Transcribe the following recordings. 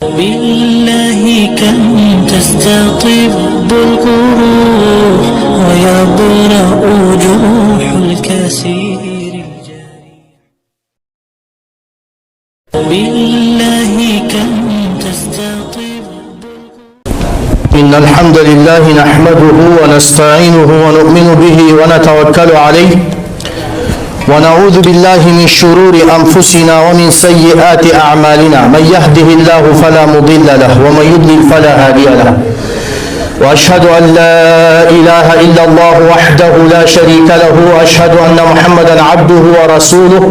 بالله كم تستطب القروح ويبرأ جروح الكثير بالله كم تستطب. إن الحمد لله نحمده ونستعينه ونؤمن به ونتوكل عليه ونعوذ بالله من شرور أنفسنا ومن سيئات أعمالنا. من يهده الله فلا مضل له ومن يضلل فلا هادي له. وأشهد أن لا إله إلا الله وحده لا شريك له وأشهد أن محمدا عبده ورسوله.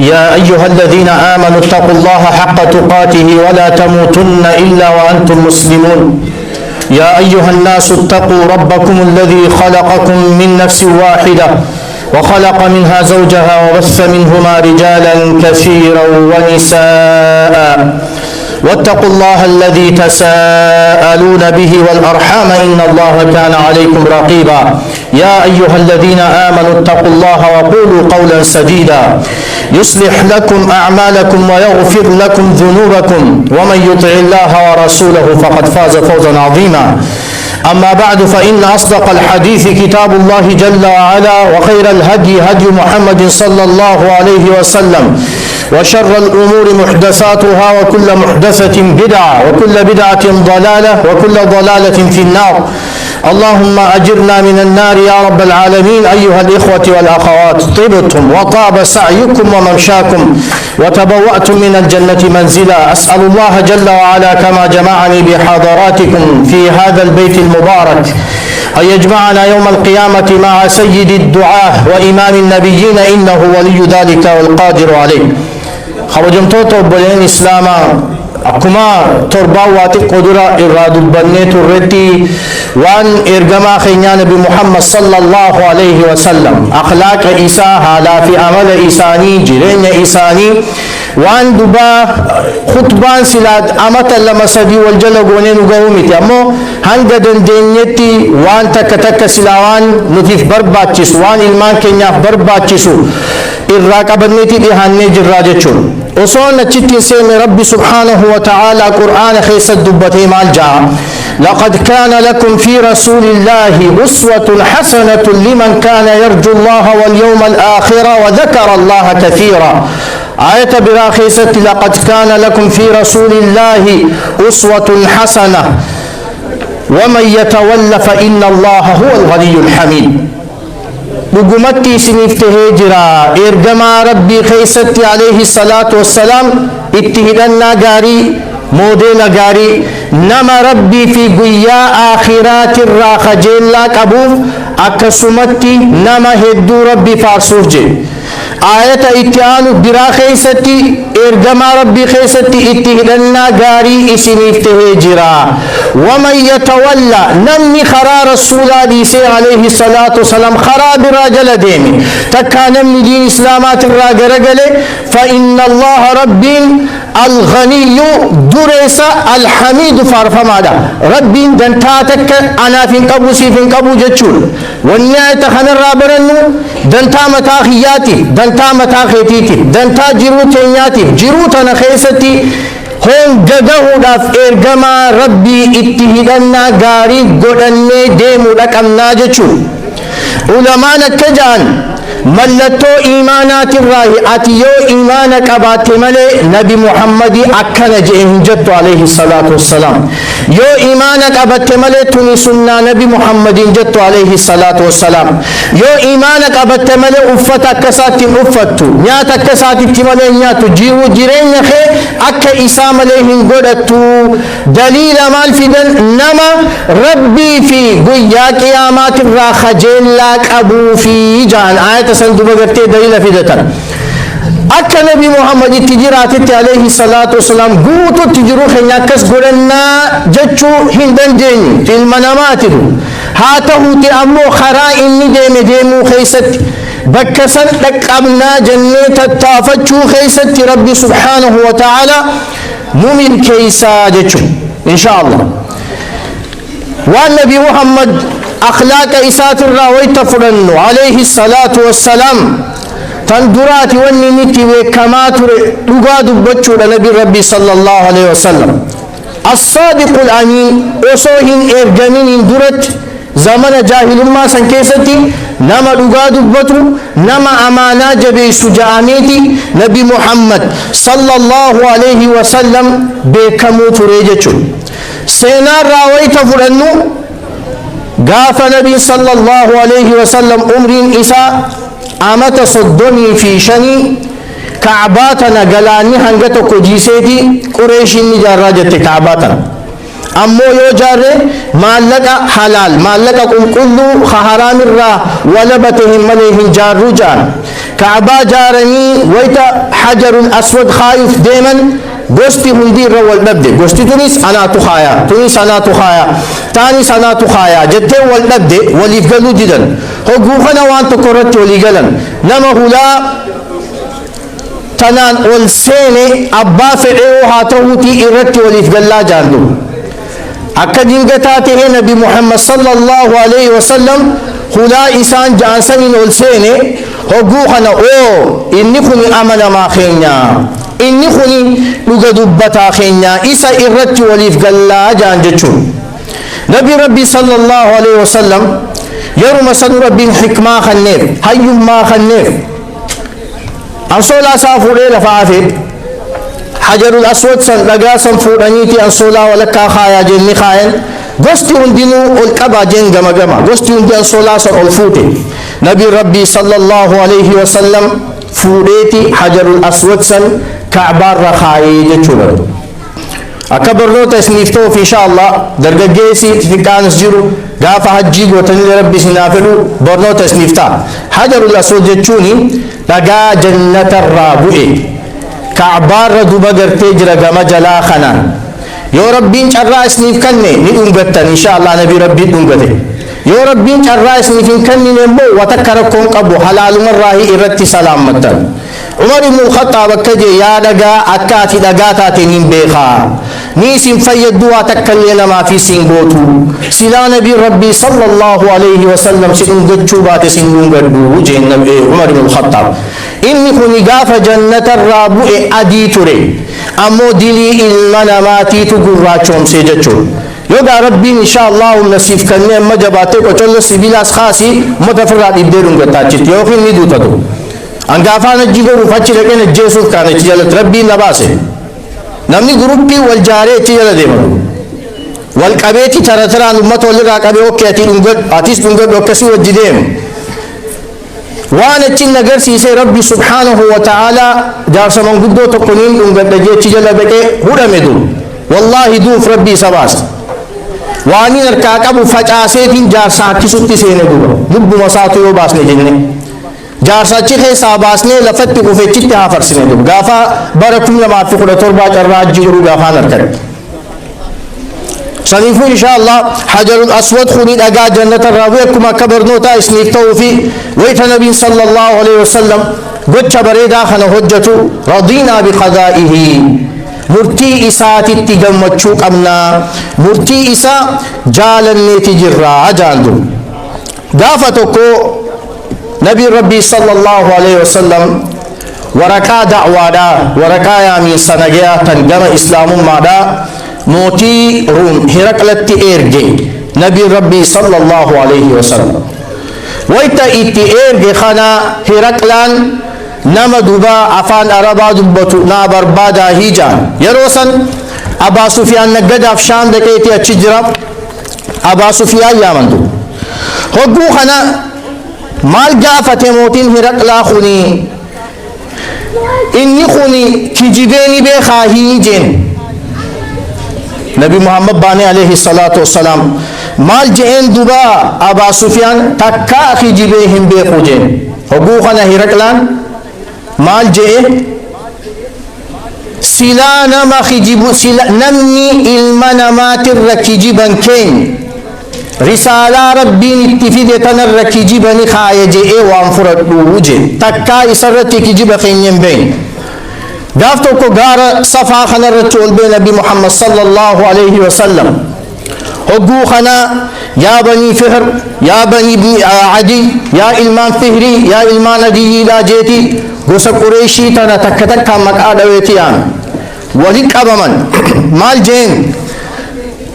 يا أيها الذين آمنوا اتقوا الله حق تقاته ولا تموتن إلا وأنتم مسلمون. يا أيها الناس اتقوا ربكم الذي خلقكم من نفس واحدة وخلق منها زوجها وبث منهما رجالا كثيرا ونساء واتقوا الله الذي تساءلون به والأرحام إن الله كان عليكم رقيبا. يا أيها الذين آمنوا اتقوا الله وقولوا قولا سديدا يصلح لكم أعمالكم ويغفر لكم ذنوبكم ومن يطع الله ورسوله فقد فاز فوزا عظيما. أما بعد فإن أصدق الحديث كتاب الله جل وعلا وخير الهدي هدي محمد صلى الله عليه وسلم وشر الأمور محدثاتها وكل محدثة بدعة وكل بدعة ضلالة وكل ضلالة في النار. اللهم أجرنا من النار يا رب العالمين. أيها الإخوة والأخوات، طبتم وطاب سعيكم وممشاكم وتبوأتم من الجنة منزلا. أسأل الله جل وعلا كما جمعني بحضراتكم في هذا البيت المبارك أن يجمعنا يوم القيامة مع سيد الدعاة وإمام النبيين إنه ولي ذلك والقادر عليه. خبجمتوتو بلين إسلاما أكما تربا واتي قدرة إرادو بنيتو الرتي وان إرقما خينيان بمحمد صلى الله عليه وسلم أخلاق إيسا هالا في عمل إيساني جرين إيساني وان دبا خطبان سلاد أمتا لما سدي والجل قونين وقومتي أمو هنگا دندينيتي وان تك تك سلاوان نتيف برباتشس وان إلمان كينياف برباتشسو الراقبنيتي ديهاني جراجتشون وصولنا تشتي سيمي ربي سبحانه وتعالى قرآن خيس الدبتي مال جاء لقد كان لكم في رسول الله أسوة حسنة لمن كان يرجو الله واليوم الآخر وذكر الله كثيرا. آية براخيسة لقد كان لكم في رسول الله أسوة حسنة ومن يتولى فإن الله هو الغني الحميد. لقمتي سنفته جرا إرقما ربي خيستي عليه الصلاة والسلام اتهدنا قاري مودينا قاري نما ربي في قيا آخرات الراخجين لا قبوف أكسمتي نما هدو ربي فارسوف جي. آية اتعانو برا خيستي إرقما ربي خيستي اتهدنا قاري اسنفته جرا. ومن يتولى نمني خرا رسول ديسي عليه الصلاة والسلام خرا براجل ديمي تكا نمني دين إسلامات الراجل فإن الله ربي الغني دريسا الحميد فارفمادا ربي دنتاتك أنا في قبو سي في قبو جتشول والنهاية خن الرابرنو دنتا متاخياتي دنتا متاخيتيتي دنتا جروتينياتي جروتنا خيستي هون جگهو داف ارگما ربي اتهدنا غاري گودنه ديمو دقمنا جچو علماء نكجان ملتو إيمانات الراهي أتيو إيمانك أبات ملي نبي محمد أكن جئن جدو عليه الصلاة والسلام يو إيمانك أبات ملي تني سنة نبي محمد جدو عليه الصلاة والسلام يو إيمانك أبات ملي أفتك كسات أفتو نياتك كسات ملي نياتو جيرو جيرين يخي أكا إسام عليهم قدتو دليل مال فدن نما ربي في قيا قيامات الراخجين لك أبو في جان آية سندوبة قرتي دليل فدتن أكا نبي محمد تجرات عليه الصلاة والسلام قوتو تجرو خناكس قرنا جتشو هندن دين في المنامات هاته تأمو خرائن ديمو خيست بكسن لك أبنا جنة التافتشو خيست ربي سبحانه وتعالى مؤمن كيسا جتشو إن شاء الله. والنبي محمد أخلاق إسات الراوي تفرن عليه الصلاة والسلام تندرات ونمتي وكماتر لقاد بچود نبي ربي صلى الله عليه وسلم الصادق الأمين أصوهن إرجمين درت زمن جاهل ما سنكيستي نما لقاد بطر نما أمانا جبي سجاميتي نبي محمد صلى الله عليه وسلم بكمو فريجة سينا راويت فرنو قاف نبي صلى الله عليه وسلم أمرين إساء أمت صدني في شني كعباتنا قلاني هنگتو كجيسيتي قريش نجاراجت كعباتنا أمو يو جاري مالك حلال مالك كله حرام الرا ولبتهم مليهم جارو جار كعبا جارني ويتا حجر الأسود خايف ديما gosti hundi rawal dabde gosti tunis ana tukhaya tanis ana tukhaya jette wal dabde walif galu didan hogu khana wan to korat wali galan nama hula tanan ol sene abba fedeo hatahuti irratti walif galla jandu akadin gatate he nabi muhammad sallallahu alaihi wasallam hula isan jansamin ol sene hogu khana o inni khuni amana ma khenya inni khuni dhuga dubbata khenya isa irratti walif galla janjechun nabi rabbi sallallahu alaihi wasallam yaruma sanu rabbi hikma khanner hayyuma khanner ansola safure lafafet hajarul aswad san daga san fudaniti ansola walaka khaya jenni khayen gosti undinu ol qaba jen gama gama gosti undi ansola san ol fute nabi rabbi sallallahu alaihi wasallam fudeti hajarul aswad san كعبار رخاي جتشوبر أكبر نوتا سنيفتو في شاء الله درجيسي في كانس جرو قاف حجي وتني ربي سنافلو برنوتا سنيفتا حجر الأسود جتشوني لقى جنة الرابعي كعبار ردوبا قرتي جرقا مجلا خنان يو ربي انشارا سنيف كني نقوم إن شاء الله نبي ربي نقوم يو ربي انشارا سنيف كني نمو وتكركم قبو حلال مراهي إرتي سلامتا عمر بن الخطاب كجي يا دغا اكاتي دغاتا تنين بيخا نيسم فيدوا تكلنا ما في سينغوتو سلا نبي ربي صلى الله عليه وسلم سينغچو بات سينغدو جنب عمر بن الخطاب اني كوني غاف جنة الرابع ادي توري امو دلي المناماتي تغراچوم سيجچو يوغا ربي ان شاء الله نصيب كنه مجباته کو چلو سبيلاس خاصي متفرد يدرون غتاچت يوخين ندو تدو انغافان جيغو فچ لكن جيسوس كان چيلت ربي نباسه نمني غروبي والجاري چيل ديمو والقبيتي ترتران امه ولرا قبي اوكيتي انغد اتيس انغد وكسو وجديم وانا چين نگر سيسه ربي سبحانه وتعالى جار سمون غدو تو كونين انغد جي چيل بكي هودا ميدو والله دوف ربي سباس واني نركاقب فچاسيتين جار ساكي سوتي سينه دو لب مساتو يو باسني جنني جارسا چخه ساباسنه لفت کو فچت ها فرسنه دو غافا بركم ما في خد تربا جراج جرو غافا نركر شريف ان شاء الله حجر الاسود خوني دغا جنة الرابع كما كبر نوتا اسنيف توفي ويت النبي صلى الله عليه وسلم گچ بريدا خن حجته رضينا بقضائه مرتي اسات تجمچو قمنا مرتي اسا جالن تجرا جاندو غافتو کو نبي ربي صلى الله عليه وسلم وركا دعوادا وركا يامي سنجيا تنجم إسلام مادا موتي روم هرقلت إيرجي نبي ربي صلى الله عليه وسلم ويتا إتي إيرجي خانا هرقلان نما دوبا أفان أربا دبتو نابر بادا هيجان يروسن أبا سفيان نقد أفشان دكيتي أتشجرب أبا سفيان يامندو هقو خانا مال جافت موتين هرقلا خوني إني خوني كجبيني بخاهي جن نبي محمد باني عليه الصلاة والسلام مال جين دوبا أبا سفيان تكا كجبيهم بخو جن حقوقنا هرقلان مال جين سلا نما خجبو سلا نمني المنامات الركجبان كين رسالة ربي نتفيد تنركي جبني خايجي وانفرد وجه تكا يسرتي كجب خينين بين دافتو كو غار صفا خنر رسول بين نبي محمد صلى الله عليه وسلم هقو خنا يا بني فهر يا بني عدي يا إلمان فهري يا إلمان عدي لا جيتي قوس قريشي تنا تكتك مقعد ويتيان ولك أبمن مال جين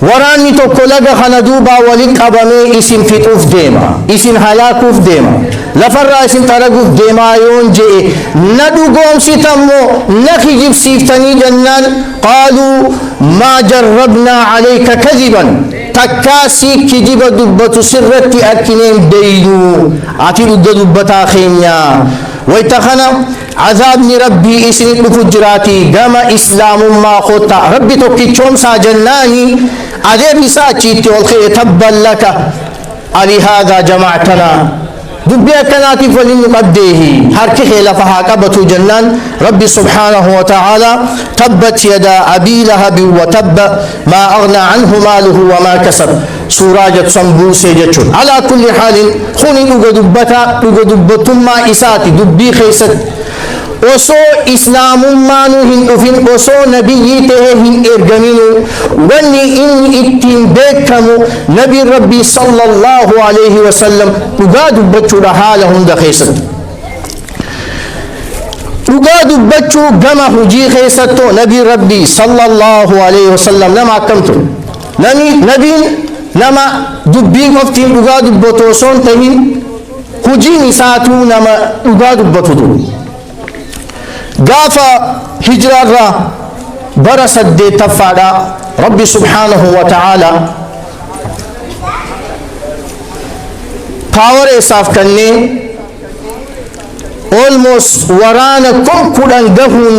وراني توكو لغا خندوبا ولك أبمي اسم فتوف ديما اسم هلاكوف ديما لفر اسم ترقوف ديما يون جي ندو قوم ستمو نخي جب سيفتني جنان قالوا ما جربنا عليك كذبا تكاسي كجب دبت سرتي أكنين بيدو عتي دبتا خينيا ويتخنا عذابني ربي اسني بفجراتي قام إسلام ما خطا ربي توكيشوم سا جناني أذيب ساچيتي والخير تبا لك لهذا جمعتنا دبيا كناتي فلنقديه هركي خلافها كبتو جنان ربي سبحانه وتعالى تبت يدا أبي لهب وتب ما أغنى عنه ماله وما كسب سوراجة صنبو سيجتشون على كل حال خوني لغدبتا ما إساتي دبي خيست وسو إسلام مانو هن أفن وسو نبي تهن إرغمينو وني إن إتين بيكمو نبي ربي صلى الله عليه وسلم وقاد بچو رحالهم دخيست وقاد بچو قمه جي خيستو نبي ربي صلى الله عليه وسلم لما كمتو نبي لما دبين افتين وقاد بطوسون تهن خجي نساتو لما وقاد بطو قافا هجرة برست دي تفادا ربي سبحانه وتعالى power إساف كني almost ورانا كل أنجهون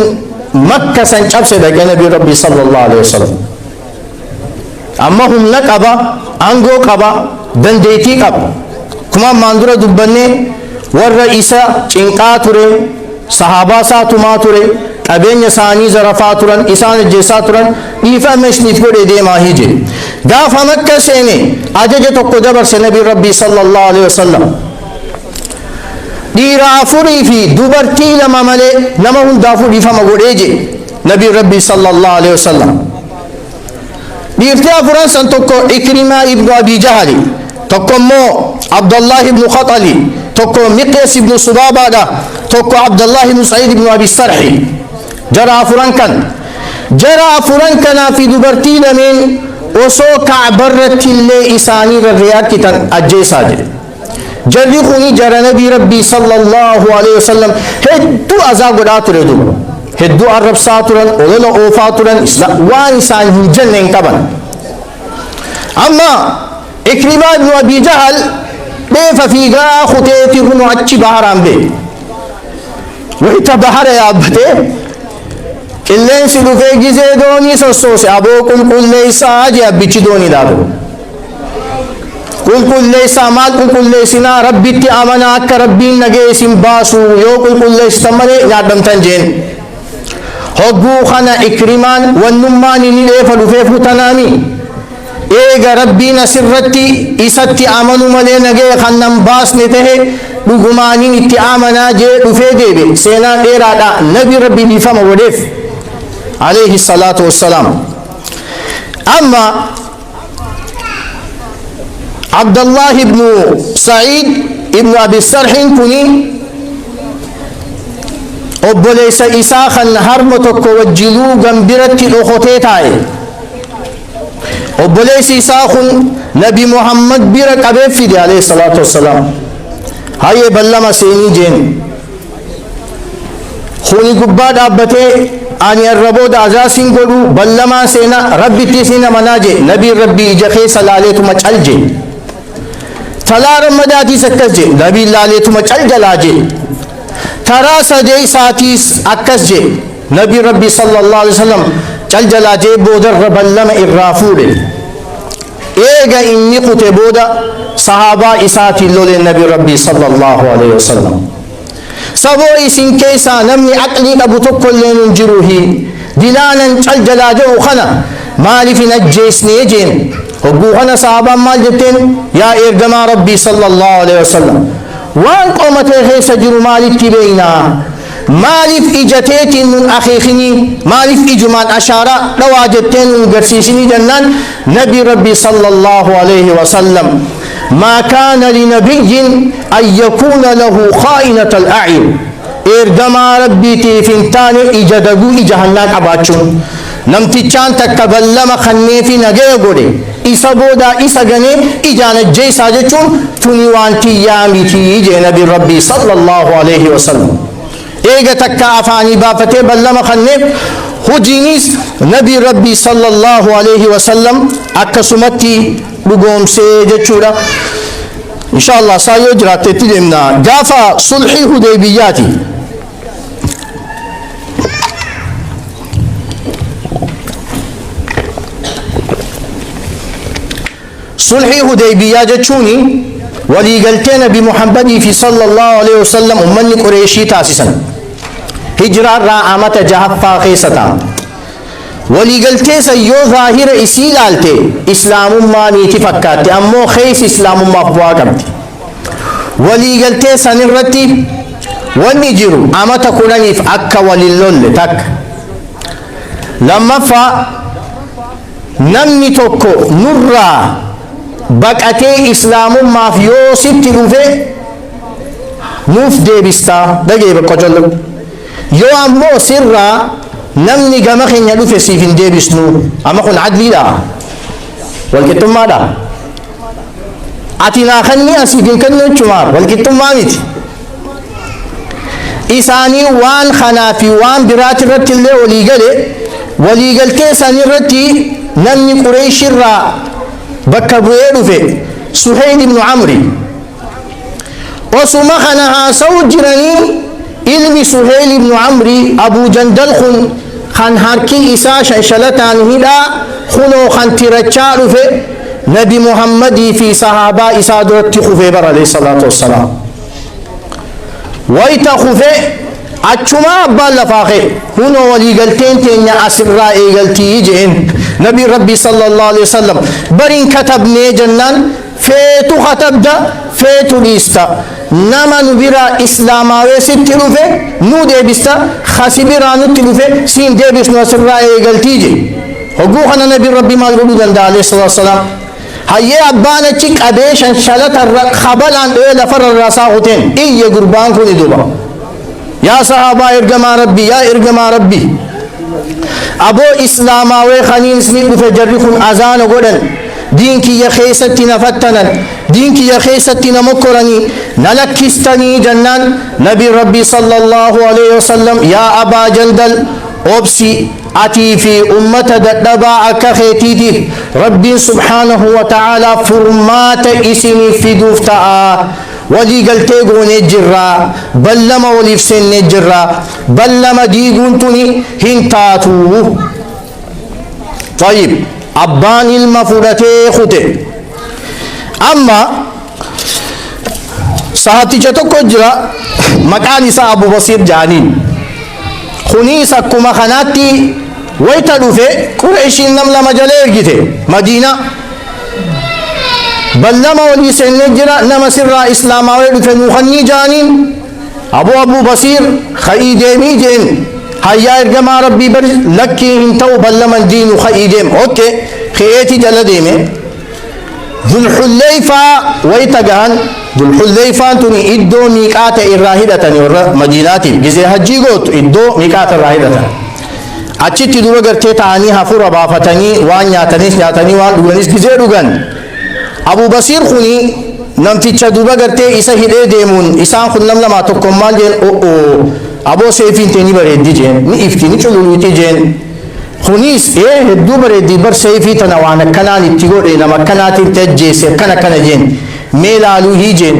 مكة سنجاب سيدك نبي ربي صلى الله عليه وسلم أما هم نكبا أنجو كبا دنديتي كبا كما ماندورة دبني والرئيسة چنقاتوري صحابة ساتما توري أبين يساني زرفا تورن إسان جيسا تورن إيفا مشنيت كوري دي ماهيجي غافا مكة سيني أجج تقو جبر سنبي ربي صلى الله عليه وسلم ديرا فري في دوبرتي لما ملي لما هم دافو ديفا مغوريجي نبي ربي صلى الله عليه وسلم ديرتيا فرنسان تقو إكرما ابن أبي جهلي تقو مو عبد الله ابن خطلي تقو مقيس ابن سبابة تقو عبد الله بن سعيد بن أبي السرحي جرى فرنكن في دبرتي لمن وسو كعبرت اللي إساني الرياض كتن أجي ساجر جري خوني جرى نبي ربي صلى الله عليه وسلم هدو أزاق وداتر دو هدو عرب ساترن ولو أوفاترن وان إسان جنن كبن أما إكرمة بن أبي جهل بيف في غا خطيتي هنو أجي بحرام بي وإتا بحر يا أبتي إلين سلوكي جزي دوني سوسوسي أبو كل ليسا أجي أبتي دوني دارو كل ليسا مال كل ليسنا ربي تي آمنا أكا ربي نگي اسم باسو يو كل ليس تمري نادم تنجين هقو خنا إكرمان ونماني نليف لفيفو تنامي إيغا ربي نسرتي إساتي آمنو ملي نگي خنم باس نته لغماني نتي آمنا جي لفي ديبي سينا إرادا نبي ربي نفهم ودف عليه الصلاة والسلام أما عبد الله بن سعيد ابن أبي السرح كني أبوليس إساخا هرمتك وجلو جنبرت الأخوتيتاي أبوليس إساخ نبي محمد برك أبي فيدي عليه الصلاة والسلام هاي بلما سيني جين خوني قباد أبتي آني الربود أزاسين قلو بلما سينا ربي تيسينا مناجي نبي ربي إجاقي سلاليت مچال جي تلا رمضاتي سكس جي نبي لاليت مچال جلاجي ترى سجي ساتيس أكس جي نبي ربي صلى الله عليه وسلم چل جلاجي بودر بلما إرافوري إيغا إني قتبودا صحابة إساتي لولي النبي ربي صلى الله عليه وسلم سبو إسن كيسا نمني عقلي أبو تقل لننجروه دلانا چل جلاجه خنا مالي في نجيس نيجين وقوخنا صحابة مال جتين يا إرقما ربي صلى الله عليه وسلم وان قومته خيس جرو مالي تبينا مالف إجتيت من أخيخني مالف إجمان أشارة رواجتين وقرسيسني جنان نبي ربي صلى الله عليه وسلم ما كان لنبي أن يكون له خائنة الأعين إرجما ربي تيفنتان إجدقو إجهنان أباتشون نمتيچان تكبلم خنّي في نجاي غوري إسا بودا إسا غني إجانا جي ساجچون تنيوانتي ياميتي جي نبي ربي صلى الله عليه وسلم إيغا تكا أفاني بافتي بلما خنّي هجينيس نبي ربي صلى الله عليه وسلم أكسمتي لغوم سيجچورا إن شاء الله سايو جراتي تدمنا جافا صلحي هديبياتي صلحي هديبية جتشوني ولي قلتين بمحمد في صلى الله عليه وسلم أمني قريشي تاسسا هجرة رامة جهفا خيستا ولي قلتين سيو ظاهر إسيل آلتي إسلام ما نيتي فكاتي أمو خيس إسلام ما فواقمت ولي قلتين سنرتي ونجرو أما تكونني فأكا وللول تك لما فا نمي توكو نرى بقاتي إسلام ما في يوسف تلوفه نوف ديبستا دقي بقجل يو أمو سرّا نمني قمخين يلوفه سيفين ديبسنو أما قل عدلي لا والكتم ما لا أتنا خني أسيفين كنو چمار والكتم ما ميت إساني وان خنا في وان برات رت اللي وليقل كيساني رتي نمني قريش الرّا بكا بويلو في سهيل بن عمرو وسمخنا سوجرني علمي سهيل بن عمرو أبو جندل خن هاركي إسا شلتان هلا خنو خن ترچار في نبي محمد في صحابة إسا درت خفيبر عليه الصلاة والسلام ويتا خفي أچما أبا لفاقه هنو ولي قلتين تينيا أسرّا إيقلتي جين نبي ربي صلى الله عليه وسلم برين كتبني جنان فيتو خطب دا فيتو ليستا نما نبرا إسلاماوي ستلوفه نو ديبستا خاسبرانو تلوفه سين ديبس نوسرّا إيقلتي جي حقوقنا نبي ربي مالغلو دندا عليه الصلاة والسلام هيا أبانا چك أبيشن شلط خبلان إيلا فر الرسا ہوتين إيه قربان کو ندوبا يا صحابة إرقما ربي يا إرقما ربي أبو إسلاماوي خنين سنين بفجركم أذان قدن دينك يا خيستي نفتنا دينك يا خيستي نمكرني نلكستني جنان نبي ربي صلى الله عليه وسلم يا أبا جندل أبسي أتي في أمة دبا أكخيتي ربي سبحانه وتعالى فرمات إسني في دوفتا ولي قلتي قون الجرّا بلما ولي فسن الجرّا بلما ديقون تني هنتاتو طيب أبان المفورتي خطي أما صحاتي جتو كجرّا مكاني سا أبو بصير جانين خنيسا كما خناتي ويتلو في قريشين نملا مجالير جيته مدينة بلما ولي سنجرا نما سر اسلام اويد فنوخني جانين ابو بصير خيدمي جن هيا ارجما ربي بر لكي انتو بلما دين خيدم اوكي خيتي جلديمه ذو الحليفه ويتغان ذو الحليفه تني ادو ميقات الراهده ور مديناتي جزي حجي غوت ادو ميقات الراهده اچتي دوغ گرتي تاني حفر بافتني وان ياتنيس ياتني وان دوغنيس جزي دوغن أبو بصير خوني نمتي تشدوبا قرتي إسا هيدي ديمون إسان خلنم لما تقوم مال جين أبو سيفين تيني بريدي جين ني إفتيني چلولوتي جين خونيس هدو بريدي بر سيفي تنوانا كناني تيغور إنما كناتي تجيسي كنا جين ميلالو هي جين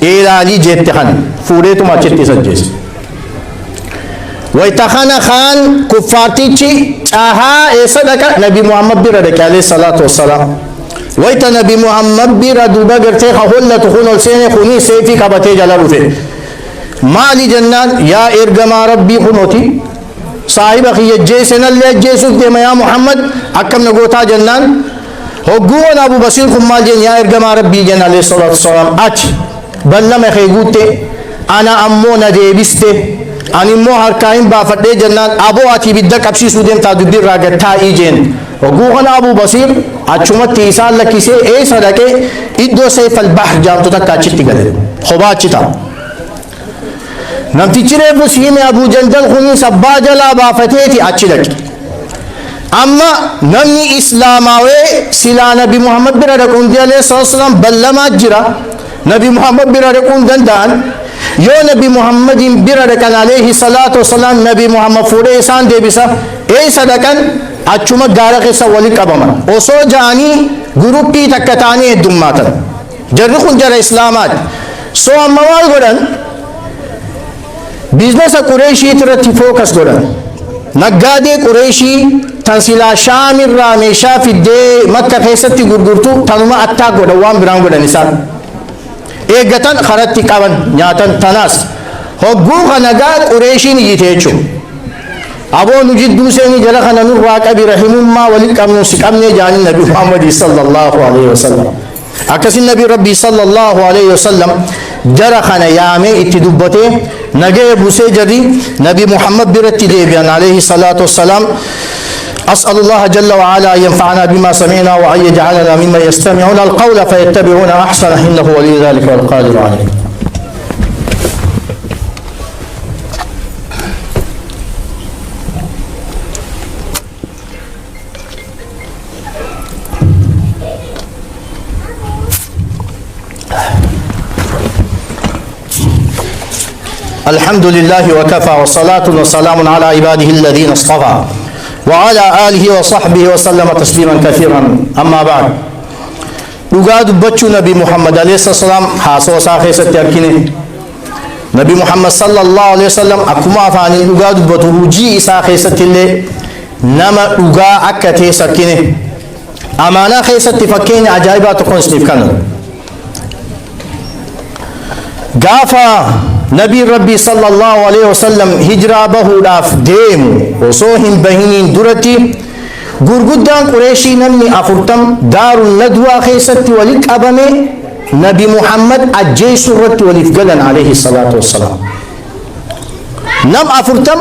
إيلالي جيت تخن فوريتو ما چتي سجيس ويتخانا خان كفارتي چي چاها إيسا دكا نبي محمد بردك عليه الصلاة والسلام ويت نبي محمد بيرا دوبا گرتے خول تخون السين خوني سيفي كبتي جلالو في مالي جنان يا ارغما ربي خنوتي صاحب اخي جيسن اللي جيسوك دي يا محمد اكم نغوتا جنان هقوان ابو بصير خمال جن يا ارغما ربي جن عليه الصلاة والسلام اچ بلما خيغوتي انا امونا دي بسته أني مو هركاين بافرد جنان أبو أتي بدك أبسي سودين تدبير راجتا إيجين وجوهنا أبو بصير أشومت تيسال لكيسه إيه صدقه إدو سيف البحر جام تتكاتشت تقدر خبات شتا نمتيجري بسيم أبو جندل خوني سباجلا بافتي أشلك أما نمني إسلاماوي سلا نبي محمد برادكون دي عليه الصلاة والسلام بلما جرا نبي محمد برادكون دندان يو نبي محمد برادكان عليه الصلاة والسلام نبي محمد فوري إسان دي بسا إيه صدقان أچوما غارق سوالي قبما وصو جاني گروپی تکتانی دماتن جرخون جر اسلامات سو اموال گرن بزنس قریشی ترتی فوکس گرن نگادی قریشی تنسیلا شام الرامیشا فی دے مکہ خیستی گرگرتو تنما اتا گرن وان بران گرن نسان ایگتن خرطی قبن نیاتن تناس حقوق نگاد قریشی نیجیتے چو أبو نجد دوسني جلخنا نور واقع برحم ما ولك أمن سكمن جان النبي محمد صلى الله عليه وسلم أكس النبي ربي صلى الله عليه وسلم جرخنا يامي اتدبته نجى بوسي جري نبي محمد برتي ديبيان عليه الصلاة والسلام أسأل الله جل وعلا أن ينفعنا بما سمعنا وأن يجعلنا ممن يستمعون القول فيتبعون أحسنه إنه ولي ذلك والقادر عليه. الحمد لله وكفى والصلاة والسلام على عباده الذين اصطفى وعلى آله وصحبه وسلم تسليما كثيرا أما بعد لقاد بچو نبي محمد عليه الصلاة والسلام حاسو ساخي ستياركيني نبي محمد صلى الله عليه وسلم أكما فاني لقاد بطروجي ساخي ستيلي نما لقا أكتي سكيني أمانا خي ستفكيني عجائبات تكون سنفكنا قافا نبي ربي صلى الله عليه وسلم هجرة بهوداف ديم وصوهم بهنين درتي غرغدان قريشي نمني أفرتم دار الندوة خيست ولك أبمي نبي محمد أجي سرت ولفقلن عليه الصلاة والسلام نم أفرتم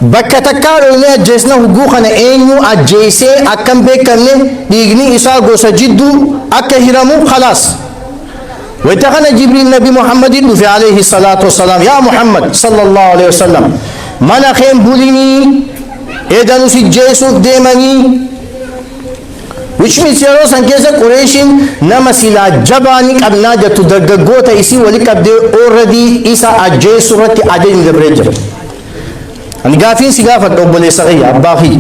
بكة تكار إلي أجيسنا حقوقنا إنيو أجيسي أكم بكمني ديغني إسا غوسا جدو أكا هرمو خلاص ويتغنى جبريل نبي محمد في عليه الصلاة والسلام يا محمد صلى الله عليه وسلم من أخيم بوليني إذا نسي جيسوف ديماني which means يرو سنكيسة قريشين نما سلا جباني أبنا جتو درقوتا إسي ولك أبدي already إسا أجي سورة أجي مدبرجر أنا قافين سيقافة قبل إساقية أباخي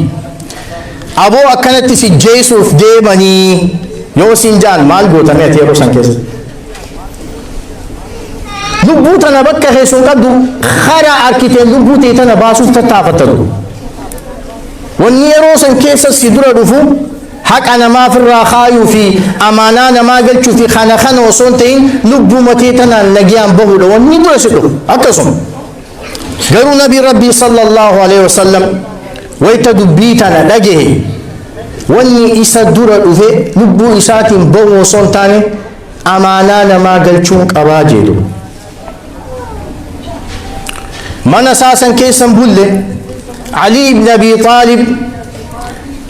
أبو أكنت سي جيسوف ديماني يو سنجان مال قوتا ميت يرو سنكيسة لبوتنا بكا خيسون قدو خرا أركتين لبوتي تنا باسوف تتافتلو والنيرو سن كيسا سيدرا دفو حق أنا ما في الرخاء في أمانانا ما قلت في خانخان وصونتين لبو متيتنا نجيان بهولو والنيرو سيدرو أكسون قالوا نبي ربي صلى الله عليه وسلم ويتدبيتنا لجه واني إسا درا دفو لبو إساتين بهو وصونتاني أمانانا ما قلتون أراجيدو من أساسا كيسا بولي علي بن أبي طالب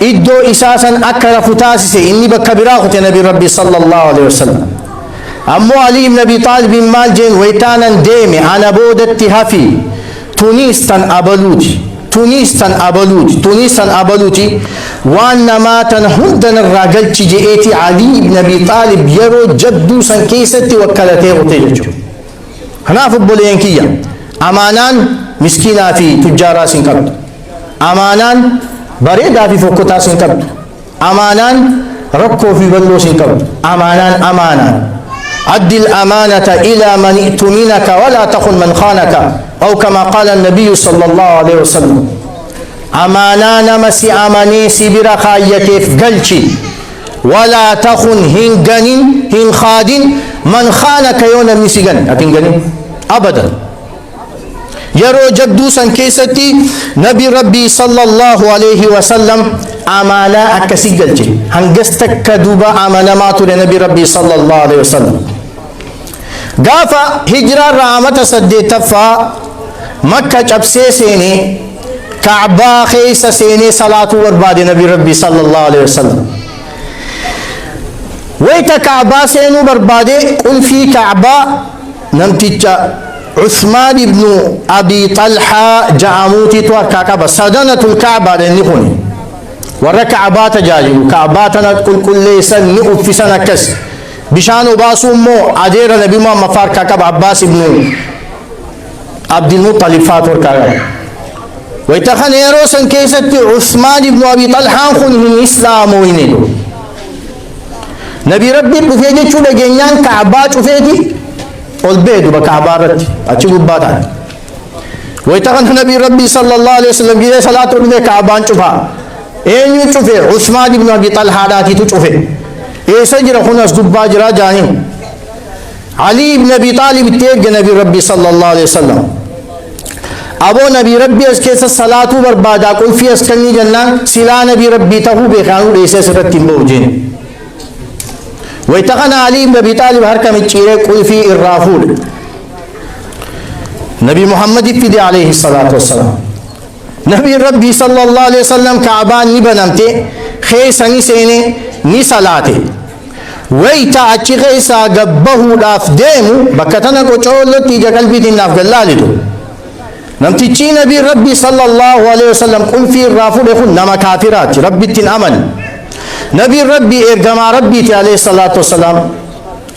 إدو إساسا أكرا فتاسسي إني بكبراخت نبي ربي صلى الله عليه وسلم أمو علي بن أبي طالب مال جين ويتانا ديمي أنا بودت هفي تونيستان أبلوتي وانا ما تنهدن الرجل تجيئتي علي بن أبي طالب يرو جدو سن كيستي وكالتي غتيجو هنا فبولين كيا أمانان مسكينا في تجارة سنكبت أمانان بريدا في فوكتا سنكبت أمانان ركو في بلو سنكبت أمانان أد الأمانة إلى من ائتمنك ولا تخن من خانك أو كما قال النبي صلى الله عليه وسلم أمانان مسي أماني سبرا خايتف قلشي ولا تخن هن خادن من خانك يوم مسيغن أتنغني أبدا يرو جدو سن كيستي نبي ربي صلى الله عليه وسلم أمانة أكسي قلجي هنگستك كدوبا أمانة ماتو لنبي ربي صلى الله عليه وسلم قافا هجرة رامة سدي تفا مكة جبسي سيني كعبا خيس سيني صلاة ورباد نبي ربي صلى الله عليه وسلم ويتا كعبا سينو بربادي قل في كعبا نمتجا عثمان بن أبي طلحة جعموتي توكا كعبا سدنة الكعبة لنقوني ورا كعبات جاجي كعباتنا كل ليس نقف في سنة كس بشانو باسو مو عدير نبي ما مفار كعب عباس بن عبد المطلب فاتور كعبا ويتخن يروسن كيست عثمان بن أبي طلحة خن الإسلام وينيدو نبي ربي بفيدي شو لجنان كعبات وفيدي والبيت بكعبارت أشوف باتان ويتخن نبي ربي صلى الله عليه وسلم جل صلاة ورد كعبان شوفها إيه يشوفه عثمان بن أبي طلحة داتي تشوفه إيه سجر خناس دباجرا جانين علي بن أبي طالب تيج نبي ربي صلى الله عليه وسلم أبو نبي ربي أسكيس الصلاة بربادا كل في أسكني جنان سلا نبي ربي تهو بخانو ليس سرت موجين ويتقن علي بن أبي طالب هر كم تشيره كل في الرافول نبي محمد فدي عليه الصلاة والسلام نبي ربي صلى الله عليه وسلم كعبان نبنمته خيساني سيني ني صلاته ويتا أچي خيسا قبه لاف ديمو بكتنا کو چولو تيجا قلبي دين لاف قلالدو نمتي نبي ربي صلى الله عليه وسلم قل في الرافول يقول نما كافرات ربي تن أمن نبي ربي إرجما ربي عليه الصلاة والسلام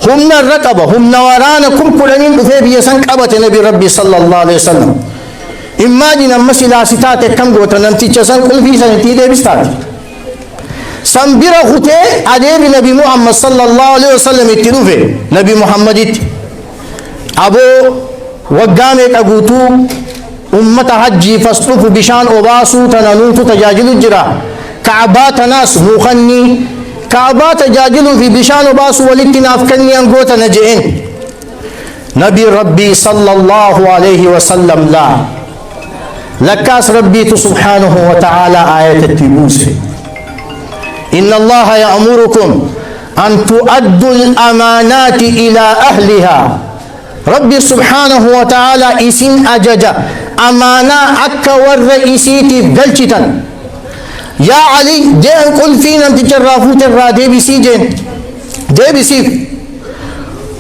هم الرقبة هم نورانا كم كلنين بفي بيسان قبة نبي ربي صلى الله عليه وسلم imagine amma silaasitaate kam goota namticha san qulfii sanitti deebistaati san bira kutee adeemi nabi muhammad sallallahu alaihi wasallam itti dhufe nabi muhammaditti aboo waggaa meeqa guutuu ummata hajjii fas dhufu bishaan obaasuu tana nuutu tajaajilu jira ka'abaa tanaas nuukanni ka'abaa tajaajiluu fi bishaan obaasuu walitti naaf kanni angoota na je'en nabi rabbii sallallahu alaihi wasallam laa لكاس ربي سبحانه وتعالى آية التبوس إن الله يأمركم أن تؤدوا الأمانات إلى أهلها ربي سبحانه وتعالى إسن أججا أمانة أكور رئيسيتي بلشتا يا علي جين قل فينا تجرافوت الرادي بسيجين دي بسيف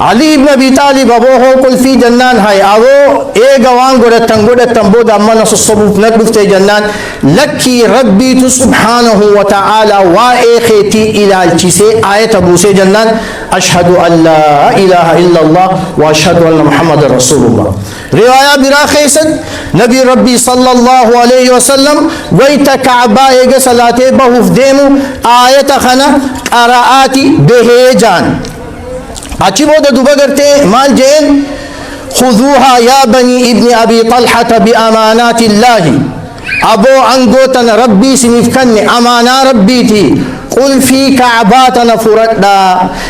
علي بن أبي طالب أبوه قل في جنان هاي أبو إيه جوان قدرتن بود أما نص الصبوف نقف في جنان لكي ربي سبحانه وتعالى وإخيتي إلى الجسي آية أبو سي جنان أشهد أن لا إله إلا الله وأشهد أن محمد رسول الله رواية براخيسا نبي ربي صلى الله عليه وسلم ويت كعبا إيجا صلاة بهوف ديمو آية خنا قراءاتي بهيجان أشي بودا دوبا قرتي مال جين خذوها يا بني ابن أبي طلحة بأمانات الله أبو عنقوتنا ربي سنفكني أمانا ربيتي قل في كعباتنا فردا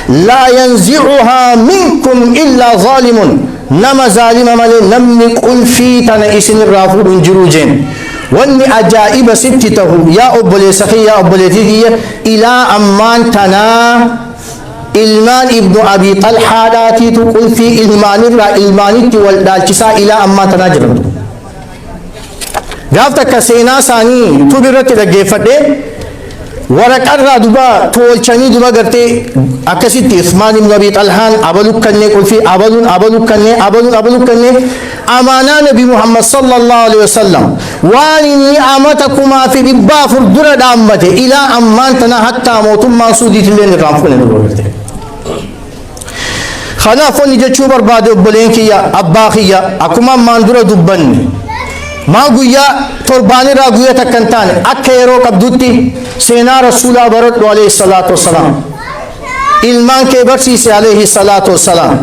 لا ينزعها منكم إلا ظالم نما ظالم مالي نمني قل في تنا إسن الرافور جروجين واني أجائب ستته يا أبولي سخي يا أبولي تيجي إلى أمان تنا إلمان ابن أبي طلحة داتي تقول في إلمان الرا إلمانيت والدالشسا إلى أما تناجرم قافتا كسينا ساني تبرت لجيفته ورق الرا دوبا تولشاني دوبا قرتي أكسيت عثمان بن أبي طلحة أبلوك كني قل في أبلوك كني أمانا نبي محمد صلى الله عليه وسلم واني أمتكما في ببافر درد أمته إلى أمان تنا حتى موتم ما سودي تلين الرافقين الوقت خلافون جتشو برباد بلين كيا أباخيا أكما ماندورا دبني ما قويا ترباني را قويا تكنتاني أكيرو كبدوتي سينا رسول برد عليه الصلاة والسلام إلمان كبرسي عليه الصلاة والسلام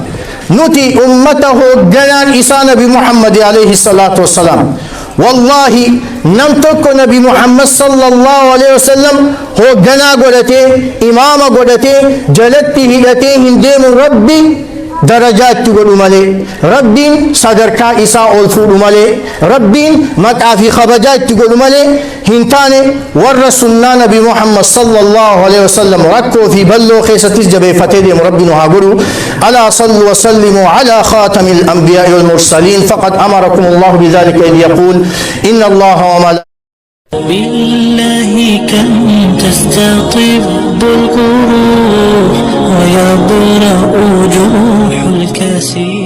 نتي أمته جنان إسا نبي محمد عليه الصلاة والسلام والله نمتك نبي محمد صلى الله عليه وسلم هو جنا قدته إمام قدته جلته هدته هندم ربي darajaa itti godhu malee, rabbiin sadarkaa isaa ol fuudhu malee, rabbiin maqaa fi kabajaa itti godhu malee hin taane warra sunnaa nabi Muhammad sallallahu alaihi wasallam rakkoo fi balloo keessattis jabeeffatee deemu rabbiin haa godhu. Alaa sallu wa sallimu ala khatamil anbiyaa wal mursaliin faqad amarakum Allah bidhalika idh yaqul inna Allah wa malaa'ikatahu بالله كم تستطيب القروح ويبرأ جروح الكسير